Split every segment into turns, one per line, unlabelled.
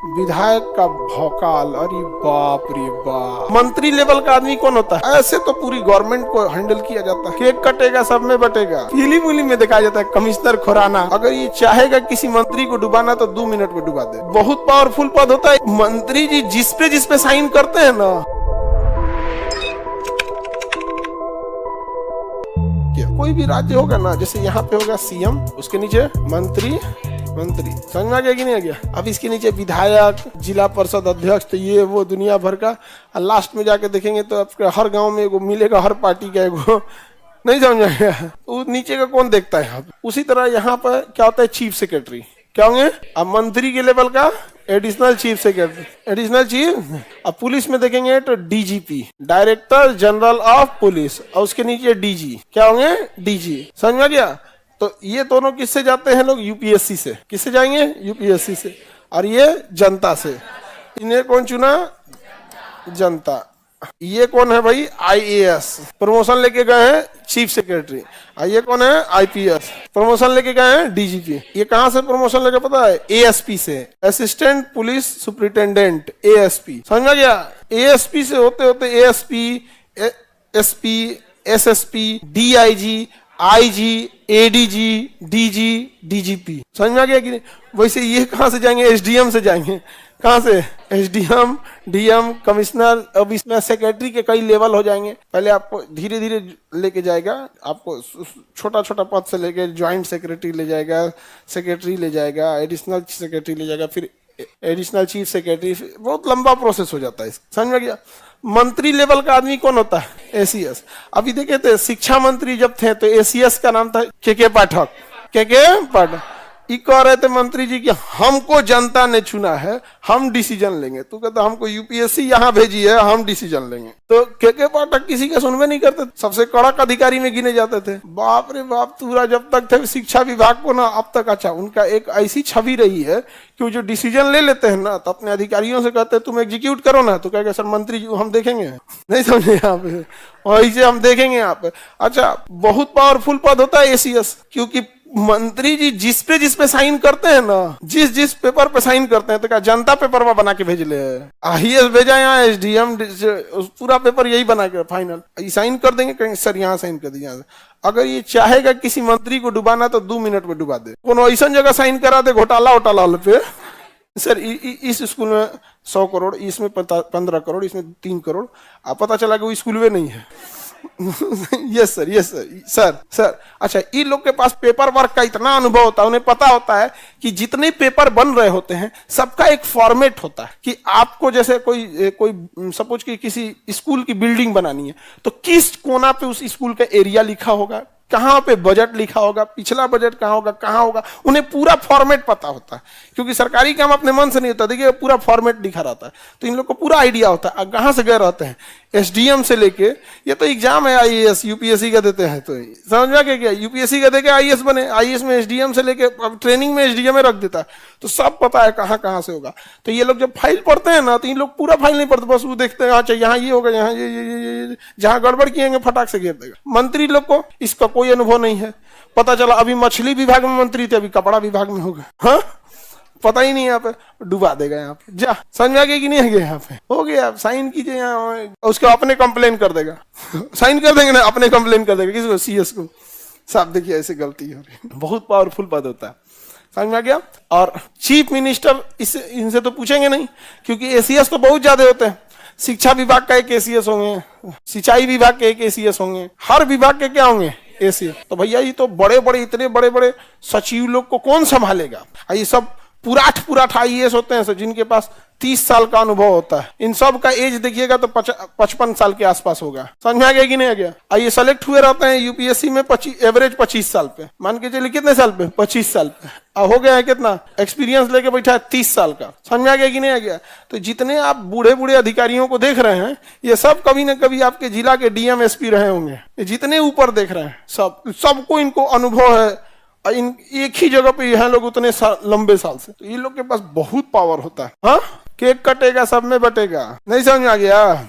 विधायक का भौकाल, अरे बाप रे बाप। मंत्री लेवल का आदमी कौन होता है? ऐसे तो पूरी गवर्नमेंट को हैंडल किया जाता है। केक कटेगा, सब में बटेगा। फिल्म में दिखाया जाता है कमिश्नर खुराना, अगर ये चाहेगा किसी मंत्री को डुबाना तो 2 मिनट में डुबा दे। बहुत पावरफुल पद होता है। मंत्री जी जिस पे साइन करते हैं ना, कोई भी राज्य होगा ना, जैसे यहाँ पे होगा सीएम, उसके नीचे मंत्री समझ में आ गया कि नहीं आ गया? अब इसके नीचे विधायक, जिला परिषद अध्यक्ष, तो ये वो दुनिया भर का। लास्ट में जाके देखेंगे तो आपके हर गांव में एगो मिलेगा, हर पार्टी का एगो। नहीं समझ में आया? वो नीचे का कौन देखता है यहाँ पे? उसी तरह यहाँ पर क्या होता है, चीफ सेक्रेटरी क्या होंगे? अब मंत्री के लेवल का additional chief secretary, additional chief. अब पुलिस में देखेंगे तो DGP, director general of police, और उसके नीचे डीजी क्या होंगे? डीजी। समझ में आ गया? तो ये दोनों किससे जाते हैं लोग? यूपीएससी से। किससे जाएंगे? यूपीएससी से। और ये जनता से। इन्हें कौन चुना? जनता। ये कौन है भाई? आईएएस, प्रमोशन लेके गए हैं चीफ सेक्रेटरी। ये कौन है? आईपीएस, प्रमोशन लेके गए हैं डीजीपी। ये कहां से प्रमोशन लेके पता है? एएसपी से, असिस्टेंट पुलिस सुपरिटेंडेंट, एएसपी। समझ में गया? एएसपी से होते होते ASP, SP, SSP, DIG, IG, ADG, DG, DGP. समझ में आ गया कि नहीं? वैसे ये कहां से जाएंगे? एसडीएम से जाएंगे। कहां से? SDM, DM, commissioner. अब इसमें सेक्रेटरी के कई लेवल हो जाएंगे। पहले आपको धीरे धीरे लेके जाएगा, आपको छोटा छोटा पद से लेके ज्वाइंट सेक्रेटरी ले जाएगा, सेक्रेटरी ले जाएगा, एडिशनल सेक्रेटरी ले जाएगा, फिर एडिशनल चीफ सेक्रेटरी। बहुत लंबा प्रोसेस हो जाता है। समझ में गया? मंत्री लेवल का आदमी कौन होता है? एसीएस। अभी देखे थे शिक्षा मंत्री जब थे तो एसीएस का नाम था के पाठक। के पाठक ये कह रहे थे मंत्री जी कि हमको जनता ने चुना है, हम डिसीजन लेंगे। तू कहता हमको यूपीएससी यहाँ भेजी है, हम डिसीजन लेंगे। तो के पाठक किसी का सुनवे नहीं करते, सबसे कड़क अधिकारी में गिने जाते थे। बाप रे बाप, पूरा जब तक थे शिक्षा विभाग को ना, अब तक अच्छा उनका एक ऐसी छवि रही है कि वो जो डिसीजन ले लेते हैं ना, तो अपने अधिकारियों से कहते हैं तुम एग्जीक्यूट करो ना, तो कहेगा सर मंत्री जी हम देखेंगे। नहीं समझे यहाँ पे? वैसे हम देखेंगे यहाँ पे। अच्छा, बहुत पावरफुल पद होता है एसीएस, क्योंकि मंत्री जी जिस पे साइन करते हैं ना, जिस पेपर पे साइन करते हैं, तो क्या जनता पेपर में बना के भेज ले? आईएएस भेजा यहाँ, एसडीएम, पूरा पेपर यही बना के फाइनल ये साइन कर देंगे, कहेंगे सर यहाँ साइन कर दीजिए। अगर ये चाहेगा किसी मंत्री को डुबाना तो 2 मिनट में डुबा दे। कोनो ऐसा जगह साइन करा दे घोटाला पे, सर इस स्कूल में 100 करोड़, इसमें 15 करोड़, इसमें 3 करोड़। आप पता चला कि वो स्कूल में नहीं है। Yes sir. अच्छा, इन लोग के पास पेपर वर्क का इतना अनुभव होता है, उन्हें पता होता है कि जितने पेपर बन रहे होते हैं सबका एक फॉर्मेट होता है कि आपको जैसे कोई सपोज कि किसी स्कूल की बिल्डिंग बनानी है, तो किस कोना पे उस स्कूल का एरिया लिखा होगा, कहाँ पे बजट लिखा होगा, पिछला बजट कहाँ होगा, उन्हें पूरा फॉर्मेट पता होता है। क्योंकि सरकारी काम अपने मन से नहीं होता, देखिए पूरा फॉर्मेट लिखा रहता है, तो इन लोग को पूरा आइडिया होता है कहाँ से गए रहते हैं। एसडीएम से लेके, ये तो एग्जाम है आईएएस यूपीएससी का देते हैं, तो समझ में क्या यूपीएससी का देके आईएएस बने, आईएएस में एसडीएम से लेके अब ट्रेनिंग में एसडीएम में रख देता है, तो सब पता है कहाँ से होगा। तो ये लोग जब फाइल पढ़ते हैं ना, तो इन लोग पूरा फाइल नहीं पढ़ते, बस वो देखते हैं अच्छा यहाँ ये होगा, यहाँ ये जहाँ गड़बड़ किएंगे फटाक से घेर देगा। मंत्री लोग को इसका कोई अनुभव नहीं है। पता चला अभी मछली विभाग में मंत्री थे, अभी कपड़ा विभाग में होगा, हाँ पता ही नहीं, यहाँ पे डुबा देगा। यहाँ पे जा समझ में आ गया कि नहीं आ गया? यहाँ पे हो गया, साइन कीजिए यहाँ, उसके अपने कंप्लेन कर देगा। साइन कर देंगे ना, अपने कंप्लेन कर देगा किसको? सीएस को। साहब देखिए ऐसे गलती हो रही। बहुत पावरफुल पद होता है। समझ में आ गया? और चीफ मिनिस्टर इनसे तो पूछेंगे नहीं, क्योंकि एसीएस तो बहुत ज्यादा होते हैं। शिक्षा विभाग का एक एसीएस होंगे, सिंचाई विभाग के एक एसीएस होंगे, हर विभाग के क्या होंगे? एसीएस। तो भैया ये तो इतने बड़े बड़े सचिव लोग को कौन संभालेगा? ये सब पुराठ आईएएस होते हैं जिनके पास 30 साल का अनुभव होता है। इन सब का एज देखिएगा तो 55 साल के आसपास होगा। समझ में आ गया कि नहीं आ गया? ये सेलेक्ट हुए रहते हैं यूपीएससी में एवरेज 25 साल पे, मान के चलिए कितने साल पे? 25 साल पे। हो गया है कितना एक्सपीरियंस लेके बैठा है? 30 साल का। समझ में आ गया कि नहीं आ गया? तो जितने आप बूढ़े अधिकारियों को देख रहे हैं, ये सब कभी ना कभी आपके जिला के डीएम एसपी रहे होंगे। जितने ऊपर देख रहे हैं सबको इनको अनुभव है, एक ही जगह पे यहाँ लोग उतने लंबे साल से, तो ये लोग के पास बहुत पावर होता है। हाँ, केक कटेगा, सब में बटेगा। नहीं समझ में आ गया?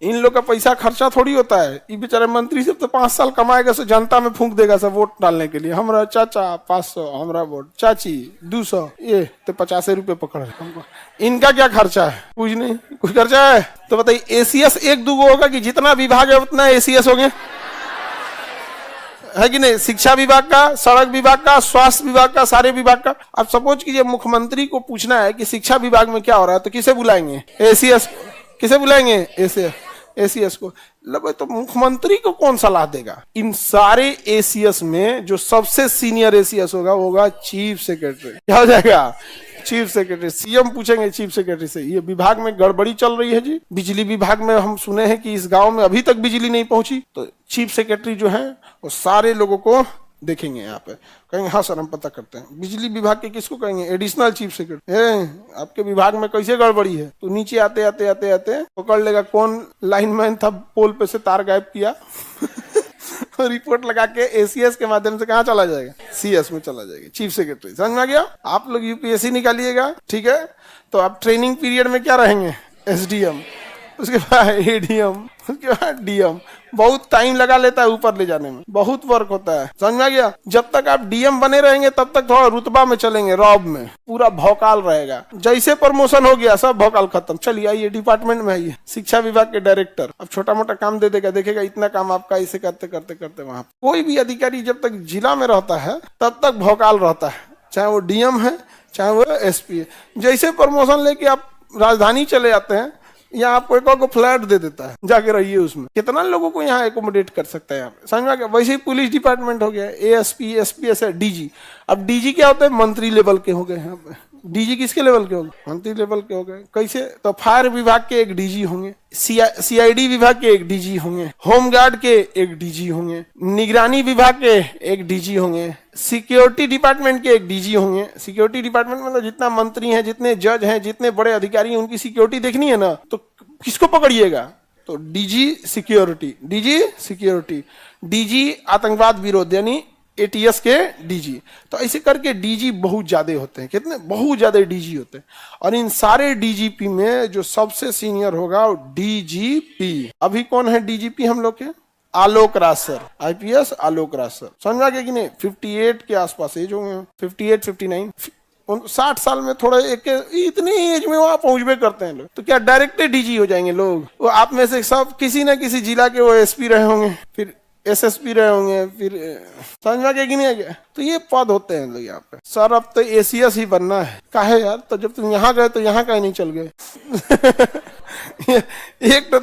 इन लोग का पैसा खर्चा थोड़ी होता है। ये बेचारे मंत्री सब तो 5 साल कमाएगा, सो जनता में फूंक देगा सब वोट डालने के लिए। हमारा चाचा 500, हमारा वोट, चाची 200, ये तो 50 रुपए पकड़ रहे हमको। इनका क्या खर्चा है? कुछ नहीं, कुछ खर्चा है तो बताइए। एसीएस 1-2 होगा कि जितना विभाग है उतना एसीएस होंगे, है कि नहीं? शिक्षा विभाग का, सड़क विभाग का, स्वास्थ्य विभाग का, सारे विभाग का। अब सपोज कीजिए मुख्यमंत्री को पूछना है कि शिक्षा विभाग में क्या हो रहा है, तो किसे बुलाएंगे? एसीएस। किसे बुलाएंगे? एसीएस को। लो तो मुख्यमंत्री को कौन सलाह देगा? इन सारे एसीएस में जो सबसे सीनियर एसीएस होगा चीफ सेक्रेटरी। क्या हो जाएगा? Chief secretary. सीएम पूछेंगे चीफ सेक्रेटरी से, ये विभाग में गड़बड़ी चल रही है जी, बिजली विभाग में हम सुने हैं कि इस गांव में अभी तक बिजली नहीं पहुंची। तो चीफ सेक्रेटरी जो है वो सारे लोगों को देखेंगे, यहाँ पे कहेंगे हाँ सर हम पता करते हैं। बिजली विभाग के किसको कहेंगे? Additional chief secretary. आपके विभाग में कैसे गड़बड़ी है? तो नीचे आते आते आते आते पकड़ लेगा कौन लाइनमैन था, पोल पे से तार गायब किया रिपोर्ट लगा के एसीएस के माध्यम से कहाँ चला जाएगा? सीएस में चला जाएगा, चीफ सेक्रेटरी। समझ में आ गया? आप लोग यूपीएससी निकालिएगा, ठीक है? तो आप ट्रेनिंग पीरियड में क्या रहेंगे? एसडीएम, उसके बाद एडीएम, उसके बाद डीएम। बहुत टाइम लगा लेता है ऊपर ले जाने में, बहुत वर्क होता है। समझ में आ गया? जब तक आप डीएम बने रहेंगे तब तक थोड़ा रुतबा में चलेंगे, रॉब में पूरा भौकाल रहेगा। जैसे प्रमोशन हो गया सब भौकाल खत्म। चलिए आइए डिपार्टमेंट में आइए, शिक्षा विभाग के डायरेक्टर। अब छोटा मोटा काम दे देगा, देखेगा इतना काम आपका, इसे करते करते करते वहां कोई भी अधिकारी जब तक जिला में रहता है तब तक भौकाल रहता है, चाहे वो डीएम है चाहे वो एसपी है। जैसे प्रमोशन लेके आप राजधानी चले जाते हैं, यहाँ आपको एक फ्लैट दे देता है, जाके रहिए उसमें। कितना लोगों को यहाँ एकोमोडेट कर सकता है यहाँ पे? समझ में आ गया? वैसे ही पुलिस डिपार्टमेंट हो गया, एएसपी, एसपीएस है, डीजी। अब डीजी क्या होता है? मंत्री लेवल के हो गए यहाँ पे। डीजी किसके लेवल के हो गए? मंत्री लेवल के हो गए। कैसे? तो फायर विभाग के एक डीजी होंगे, सीआईडी विभाग के एक डीजी होंगे, होमगार्ड के एक डीजी होंगे, निगरानी विभाग के एक डीजी होंगे, सिक्योरिटी डिपार्टमेंट के एक डीजी होंगे। सिक्योरिटी डिपार्टमेंट में तो जितना मंत्री हैं, जितने जज हैं, जितने बड़े अधिकारी हैं, उनकी सिक्योरिटी देखनी है ना, तो किसको पकड़िएगा? तो DG security, DG security, DG आतंकवाद विरोध यानी एटीएस के डीजी। तो ऐसे करके डीजी बहुत ज्यादा होते हैं। कितने? बहुत ज्यादा डीजी होते हैं। और इन सारे डीजीपी में जो सबसे सीनियर होगा वो डीजीपी। अभी कौन है डीजीपी हम लोग के? Alok Raj sir, IPS Alok Raj sir. समझ में आ गया कि नहीं? 58 के आसपास एज होंगे, 58, 59, 60 साल में थोड़ा एक इतनी एज में वहां पहुंचबे करते हैं लोग। तो क्या डायरेक्ट डीजी हो जाएंगे लोग? वो आप में से सब किसी न किसी जिला के वो एसपी रहे होंगे, फिर एसएसपी रहे होंगे, फिर समझ में आ गया कि नहीं आ गया? तो ये पद होते हैं लोग यहाँ पे। सर अब तो एसीएस ही बनना है। काहे यार? तो जब तुम यहाँ गए तो यहाँ का ही नहीं चल गए एक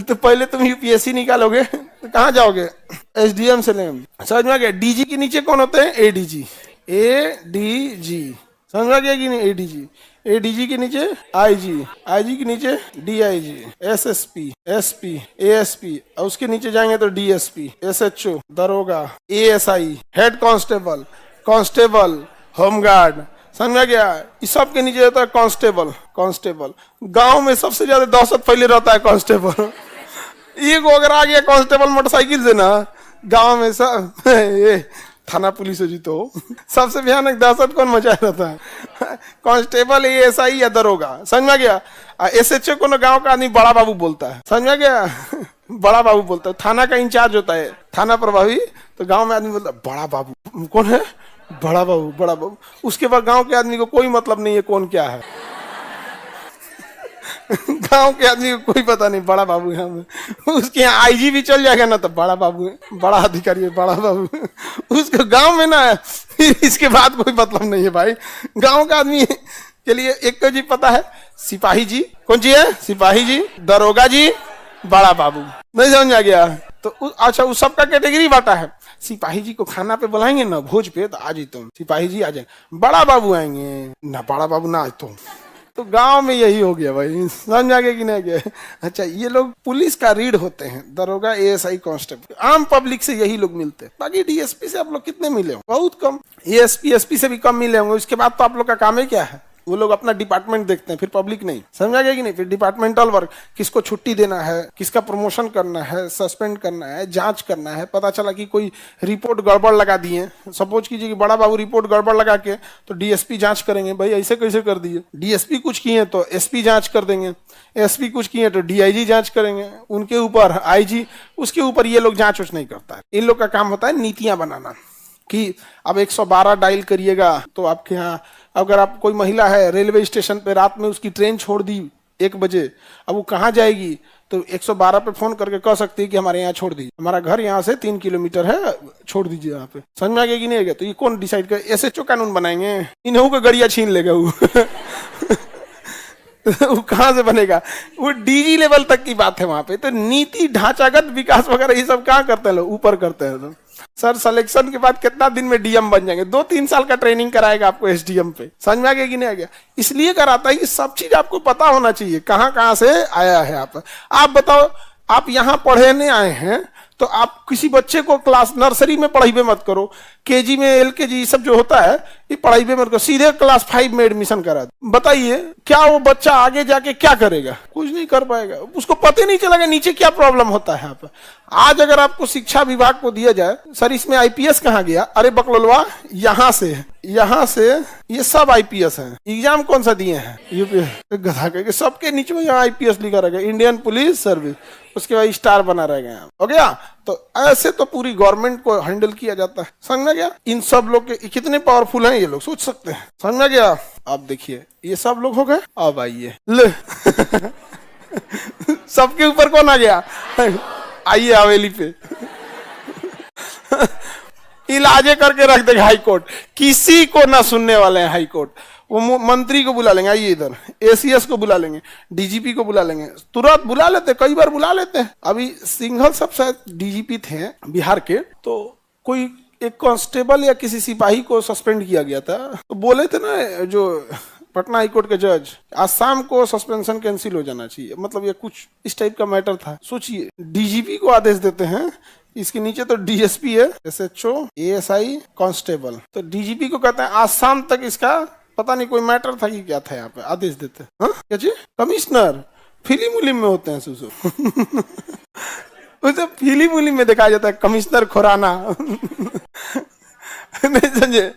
तो पहले तुम यूपीएससी निकालोगे तो कहाँ जाओगे? एसडीएम से लेंगे। समझ में आ गया? डीजी के नीचे कौन होते हैं? ADG, ADG. समझ में आ गया कि नहीं? एडीजी, एडीजी के नीचे आईजी, आईजी के नीचे डीआईजी, एसएसपी, एसपी, एएसपी, और उसके नीचे जाएंगे तो डीएसपी, एसएचओ, दरोगा, ASI, head constable, constable, home guard. समझ में गया? इस सब के नीचे रहता है कांस्टेबल। कांस्टेबल गांव में सबसे ज्यादा दहशत फैले रहता है कांस्टेबल। एक अगर आ गया कांस्टेबल मोटरसाइकिल से ना, गांव में सब ये थाना पुलिस हो जी तो सबसे भयानक दहशत कौन मचाया रहता है? कांस्टेबल, एएसआई या दरोगा। समझ में गया? एसएचओ को ना गांव का आदमी बड़ा बाबू बोलता है। समझ में गया? बड़ा बाबू बोलता है। थाना का इंचार्ज होता है, थाना प्रभावी, तो गांव में आदमी बोलता है बड़ा बाबू। कौन है? बड़ा बाबू, बड़ा बाबू। उसके बाद गांव के आदमी को कोई मतलब नहीं है कौन क्या है गांव के आदमी को कोई पता नहीं, बड़ा बाबू है हमें। उसके यहाँ आईजी भी चल जाएगा ना तो बड़ा बाबू है, बड़ा अधिकारी है, बड़ा बाबू। उसको गांव में ना इसके बाद कोई मतलब नहीं है भाई। गांव का आदमी के लिए एक तो जी पता है, सिपाही जी। कौन जी है? सिपाही जी, दरोगा जी, बड़ा बाबू। नहीं समझ आ गया? तो अच्छा उस सबका कैटेगरी बांटा है। सिपाही जी को खाना पे बुलाएंगे ना, भोज पे, तो आज ही तुम सिपाही जी आ जाए। बड़ा बाबू आएंगे ना, बड़ा बाबू ना आज तुम। तो गांव में यही हो गया भाई। समझ आ गया कि नहीं गया? अच्छा ये लोग पुलिस का रीढ़ होते हैं, दरोगा, एएसआई, कांस्टेबल। आम पब्लिक से यही लोग मिलते हैं। बाकी डीएसपी से आप लोग कितने मिले हो? बहुत कम। एएसपी, एसपी से भी कम मिले होंगे। उसके बाद तो आप लोग का काम है क्या है? वो लोग अपना डिपार्टमेंट देखते हैं, फिर पब्लिक नहीं। समझा गया कि नहीं? फिर डिपार्टमेंटल वर्क, किसको छुट्टी देना है, किसका प्रमोशन करना है, सस्पेंड करना है, जांच करना है। पता चला कि कोई रिपोर्ट गड़बड़ लगा दिए, सपोज कीजिए कि बड़ा बाबू रिपोर्ट गड़बड़ लगा के, तो डीएसपी जांच करेंगे, भाई ऐसे कैसे कर दिए। डीएसपी कुछ किए तो एसपी जांच कर देंगे, एसपी कुछ किए तो डीआईजी जांच करेंगे, उनके ऊपर आईजी, उसके ऊपर ये लोग जांच नहीं करता है। इन लोग का काम होता है नीतियां बनाना कि अब 112 डायल करिएगा तो आपके यहाँ, अगर आप कोई महिला है रेलवे स्टेशन पे रात में उसकी ट्रेन छोड़ दी 1 बजे, अब वो कहाँ जाएगी, तो 112 पे फोन करके कह सकती है कि हमारे यहाँ छोड़ दीजिए, हमारा घर यहाँ से 3 किलोमीटर है, छोड़ दीजिए यहाँ पे। समझ में आ गया कि नहीं आ गया? तो ये कौन डिसाइड करे? एसएचओ कानून बनाएंगे, इन्हों को गड़िया छीन लेगा वो। वो कहाँ से बनेगा? वो डीजी लेवल तक की बात है वहां पे। तो नीति ढांचागत विकास वगैरह ये सब कहाँ करते हैं लोग? ऊपर करते हैं। तो सर सिलेक्शन के बाद कितना दिन में डीएम बन जाएंगे? 2-3 साल का ट्रेनिंग कराएगा आपको एसडीएम पे। समझ में आ गया कि नहीं आ गया? इसलिए कराता है कि सब चीज आपको पता होना चाहिए, कहाँ कहाँ से आया है। आप बताओ, आप यहाँ पढ़ने आए हैं तो आप किसी बच्चे को क्लास नर्सरी में पढ़ाई मत करो, केजी में एलकेजी सब जो होता है ये पढ़ाई मत करो, सीधे क्लास 5 में एडमिशन करा दो। बताइए क्या वो बच्चा आगे जाके क्या करेगा? कुछ नहीं कर पाएगा, उसको पता नहीं चलेगा नीचे क्या प्रॉब्लम होता है। आज अगर आपको शिक्षा विभाग को दिया जाए, सर इसमें आईपीएस कहाँ गया? अरे बकलोलवा, यहाँ से ये सब आईपीएस हैं। एग्जाम कौन सा दिए हैं? यूपीएस। गधा करके सबके नीचे में यहाँ आईपीएस लिखा रहेगा, इंडियन पुलिस सर्विस, उसके बाद स्टार बना रहेगा। हो गया? तो ऐसे तो पूरी गवर्नमेंट को हैंडल किया जाता है। समझ में गया? इन सब लोग के कितने पावरफुल हैं ये लोग, सोच सकते हैं। समझ में गया? अब देखिए ये सब लोग हो गए, अब आइए ले। सबके ऊपर कौन आ गया? आइए हवेली पे। इलाजे करके रख देगा हाई कोर्ट, किसी को ना सुनने वाले हैं हाई कोर्ट। वो मंत्री को बुला लेंगे, आइए इधर, एसीएस को बुला लेंगे, डीजीपी को बुला लेंगे, तुरंत बुला लेते, कई बार बुला लेते हैं। अभी सिंघल सब शायद डीजीपी थे बिहार के, तो कोई एक कांस्टेबल या किसी सिपाही को सस्पेंड किया गया था, तो बोले थे ना जो पटना हाईकोर्ट के जज, आज शाम को सस्पेंशन कैंसिल हो जाना चाहिए, मतलब ये कुछ इस टाइप का मैटर था। सोचिए, डीजीपी को आदेश देते हैं, इसके नीचे तो डीएसपी है, एसएचओ, एएसआई, कांस्टेबल, तो डीजीपी को कहते हैं आज शाम तक इसका पता नहीं कोई मैटर था कि क्या था, यहाँ पे आदेश देते हैं। क्या चीज? कमिश्नर फिल्म उलिम में होते हैं सुसु। उसे फिल्म उलिम में दिखाया जाता है कमिश्नर खुराना। नहीं समझे?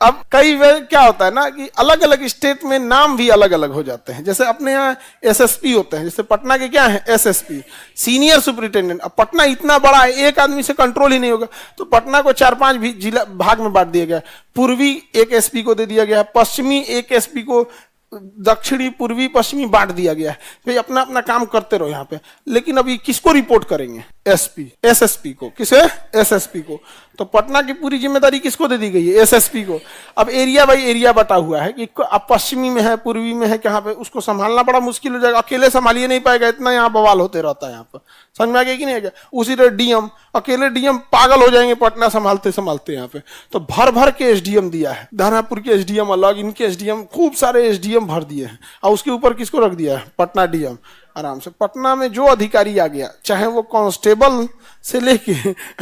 अब कई बार क्या होता है ना कि अलग अलग स्टेट में नाम भी अलग अलग हो जाते हैं। जैसे अपने यहाँ एसएसपी होते हैं, जैसे पटना के क्या है? SSP, senior superintendent. अब पटना इतना बड़ा है, एक आदमी से कंट्रोल ही नहीं होगा, तो पटना को 4-5 भी जिला भाग में बांट दिया गया। पूर्वी एक एसपी को दे दिया गया है, पश्चिमी एक एसपी को, दक्षिणी पूर्वी पश्चिमी बांट दिया गया है। भाई अपना अपना काम करते रहो यहाँ पे। लेकिन अभी किसको रिपोर्ट करेंगे? एसपी, एसएसपी को। किसे? एसएसपी को। तो पटना की पूरी जिम्मेदारी किसको दे दी गई है? एसएसपी को। अब एरिया बाई एरिया बटा हुआ है कि अब पश्चिमी में है, पूर्वी में है, कहाँ पे, उसको संभालना बड़ा मुश्किल हो जाएगा, अकेले संभालिए नहीं पाएगा, इतना यहाँ बवाल होते रहता है यहाँ पर। समझ में आ गया कि नहीं आ गया? उसी तरह डीएम, अकेले डीएम पागल हो जाएंगे पटना संभालते संभालते यहाँ पे। तो भर भर के एसडीएम दिया है, दानापुर के एसडीएम अलग, इनके एसडीएम, खूब सारे एसडीएम भर दिए हैं, और उसके ऊपर किसको रख दिया है? पटना डीएम। आराम से पटना में जो अधिकारी आ गया, चाहे वो कांस्टेबल से लेके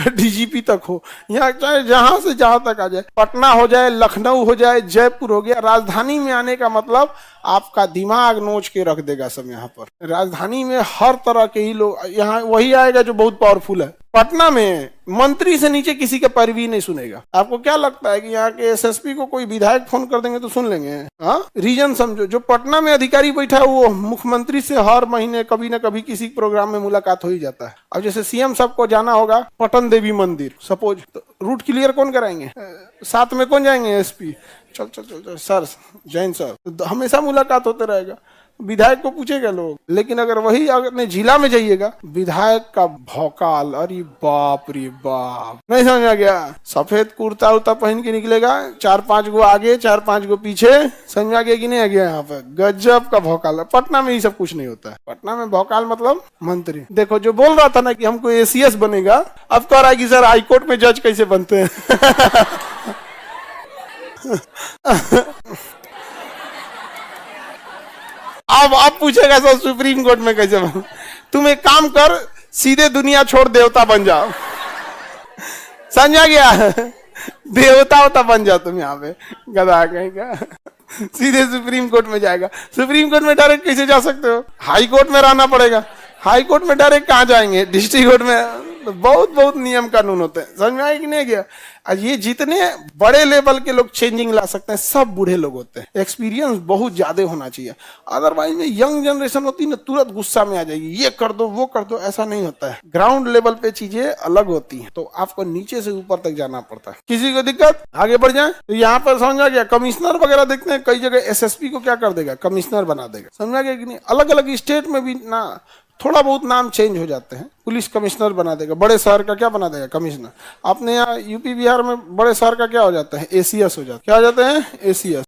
डीजीपी तक हो, यहाँ चाहे जहां से जहां तक आ जाए, पटना हो जाए, लखनऊ हो जाए, जयपुर हो गया, राजधानी में आने का मतलब आपका दिमाग नोच के रख देगा सब। यहाँ पर राजधानी में हर तरह के ही लोग, यहाँ वही आएगा जो बहुत पावरफुल है। पटना में मंत्री से नीचे किसी का पैरवी नहीं सुनेगा। आपको क्या लगता है कि यहाँ के एसएसपी को कोई विधायक फोन कर देंगे तो सुन लेंगे? हाँ, रीजन समझो, जो पटना में अधिकारी बैठा है वो मुख्यमंत्री से हर महीने कभी ना कभी किसी प्रोग्राम में मुलाकात हो ही जाता है। अब जैसे सीएम साहब को जाना होगा पटन देवी मंदिर सपोज, तो रूट क्लियर कौन कराएंगे? साथ में कौन जाएंगे? एसपी। चल चल चल चल सर, जैन सर, तो हमेशा मुलाकात होते रहेगा। विधायक को पूछेगा लोग। लेकिन अगर वही अपने जिला में जाइएगा, विधायक का भौकाल, अरे बाप रे बाप, नहीं समझ आ गया? सफेद कुर्ता उर्ता पहन के निकलेगा, 4-5 गो आगे, 4-5 गो पीछे। समझ आ गया कि नहीं आ गया? यहाँ पे गजब का भौकाल है। पटना में ये सब कुछ नहीं होता है। पटना में भौकाल मतलब मंत्री। देखो जो बोल रहा था ना कि हमको एसीएस बनेगा, अब कह रहा है कि सर हाईकोर्ट में जज कैसे बनते हैं। अब आप पूछेगा सर सुप्रीम कोर्ट में कैसे बन? तुम एक काम कर, सीधे दुनिया छोड़ देवता बन जाओ। समझा गया? देवता होता बन जाओ तुम यहाँ पे, गधा कहीं का। सीधे सुप्रीम कोर्ट में जाएगा। सुप्रीम कोर्ट में डायरेक्ट कैसे जा सकते हो? हाई कोर्ट में रहना पड़ेगा। हाई कोर्ट में डायरेक्ट कहाँ जाएंगे? डिस्ट्रिक्ट कोर्ट में। बहुत बहुत नियम कानून होते हैं, समझ में आया कि नहीं गया? और ये जितने बड़े लेवल के लोग चेंजिंग ला सकते हैं सब बूढ़े लोग होते हैं। एक्सपीरियंस बहुत ज्यादा होना चाहिए, अदरवाइज में यंग जनरेशन होती है ना, तुरंत गुस्सा में आ जाएगी, ये कर दो वो कर दो। ऐसा नहीं होता है, ग्राउंड लेवल पे चीजें अलग होती हैं, तो आपको नीचे से ऊपर तक जाना पड़ता है। किसी को दिक्कत, आगे बढ़ जाए। तो यहाँ पर समझा गया, कमिश्नर वगैरह देखते हैं कई जगह एसएसपी को क्या कर देगा, कमिश्नर बना देगा, समझा गया कि नहीं? अलग अलग स्टेट में भी ना थोड़ा बहुत नाम चेंज हो जाते हैं। पुलिस कमिश्नर बना देगा, बड़े शहर का क्या बना देगा, कमिश्नर। अपने यहाँ यूपी बिहार में बड़े शहर का क्या हो जाता है, एसीएस हो जाता है। क्या हो जाते हैं, एसीएस।